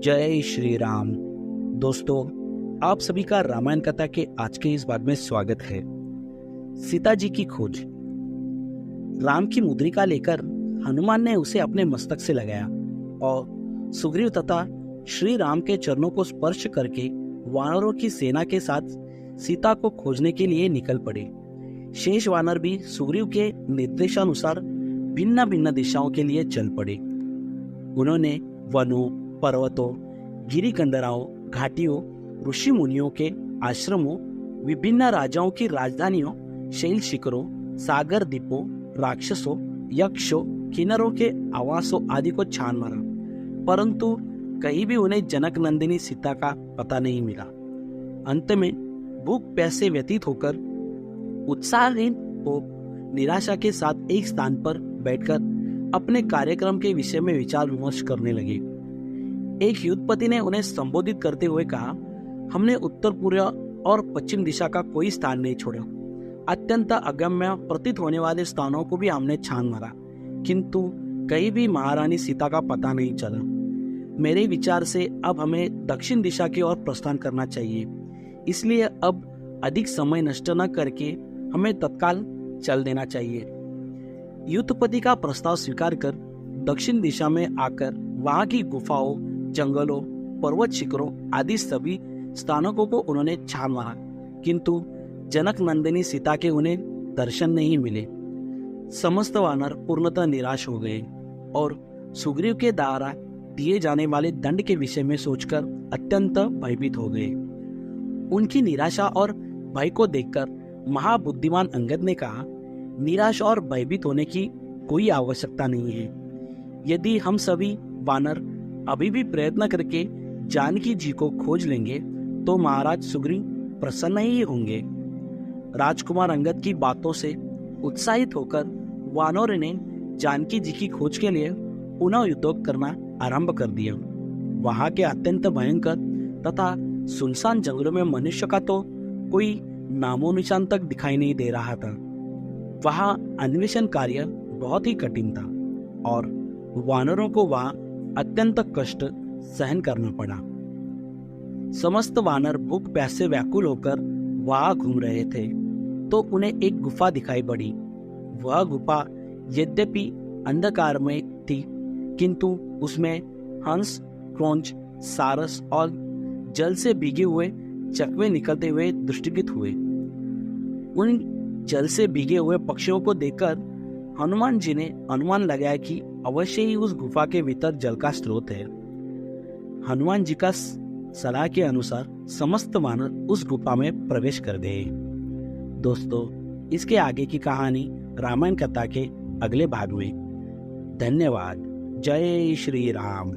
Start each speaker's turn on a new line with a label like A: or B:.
A: जय श्री राम। दोस्तों, आप सभी का रामायण कथा के आज के इस भाग में स्वागत है। सीता जी की खोज। राम की मुद्रिका लेकर हनुमान ने उसे अपने मस्तक से लगाया और सुग्रीव तथा श्री राम के चरणों को स्पर्श करके वानरों की सेना के साथ सीता को खोजने के लिए निकल पड़े। शेष वानर भी सुग्रीव के निर्देशानुसार भिन्न भिन्न दिशाओं के लिए चल पड़े। उन्होंने वनों, पर्वतों, गिरी कंदराओं, घाटियों, ऋषि मुनियों के आश्रमों, विभिन्न राजाओं की राजधानियों, शैल शिखरों, सागर द्वीपों, राक्षसों, यक्षों, किन्नरों के आवासों आदि को छान मारा, परंतु कहीं भी उन्हें जनक नंदिनी सीता का पता नहीं मिला। अंत में भूख प्यास से व्यतीत होकर उत्साहहीन हो निराशा के साथ एक स्थान पर बैठकर अपने कार्यक्रम के विषय में विचार विमर्श करने लगे। एक युद्धपति ने उन्हें संबोधित करते हुए कहा, हमने उत्तर पूर्व और पश्चिम दिशा का कोई स्थान नहीं छोड़ा। अत्यंत अगम्य प्रतीत होने वाले स्थानों को भी हमने छान मारा, किंतु कहीं भी महारानी सीता का पता नहीं चला। मेरे विचार से अब हमें दक्षिण दिशा की ओर प्रस्थान करना चाहिए, इसलिए अब अधिक समय नष्ट न करके हमें तत्काल चल देना चाहिए। युद्धपति का प्रस्ताव स्वीकार कर दक्षिण दिशा में आकर वहां की गुफाओं, जंगलों, पर्वत शिखरों आदि सभी स्थानों को उन्होंने छान मारा, किंतु जनक नंदिनी सीता के उन्हें दर्शन नहीं मिले। समस्त वानर पूर्णतः निराश हो गए और सुग्रीव के द्वारा दिए जाने वाले दंड के विषय में सोचकर अत्यंत भयभीत हो गए। उनकी निराशा और भय को देखकर महाबुद्धिमान अंगद ने कहा, निराश और भयभीत होने की कोई आवश्यकता नहीं है। यदि हम सभी वानर अभी भी प्रयत्न करके जानकी जी को खोज लेंगे तो महाराज सुग्रीव प्रसन्न ही होंगे। राजकुमार अंगद की बातों से उत्साहित होकर वानरों ने जानकी जी की खोज के लिए पुनः युद्ध करना आरंभ कर दिया। वहां के अत्यंत भयंकर तथा सुनसान जंगलों में मनुष्य का तो कोई नामो निशान तक दिखाई नहीं दे रहा था। वहां अन्वेषण कार्य बहुत ही कठिन था और वानरों को वहां अत्यंत कष्ट सहन करना पड़ा। समस्त वानर भूख प्यास से व्याकुल होकर वहां घूम रहे थे तो उन्हें एक गुफा दिखाई पड़ी। वह गुफा यद्यपि अंधकार में थी, किंतु उसमें हंस, क्रोंच, सारस और जल से भीगे हुए चकवे निकलते हुए दृष्टिगत हुए। उन जल से भीगे हुए पक्षियों को देखकर हनुमान जी ने अनुमान लगाया कि अवश्य ही उस गुफा के भीतर जल का स्रोत है। हनुमान जी का सलाह के अनुसार समस्त वानर उस गुफा में प्रवेश कर गए। दोस्तों, इसके आगे की कहानी रामायण कथा के अगले भाग में। धन्यवाद। जय श्री राम।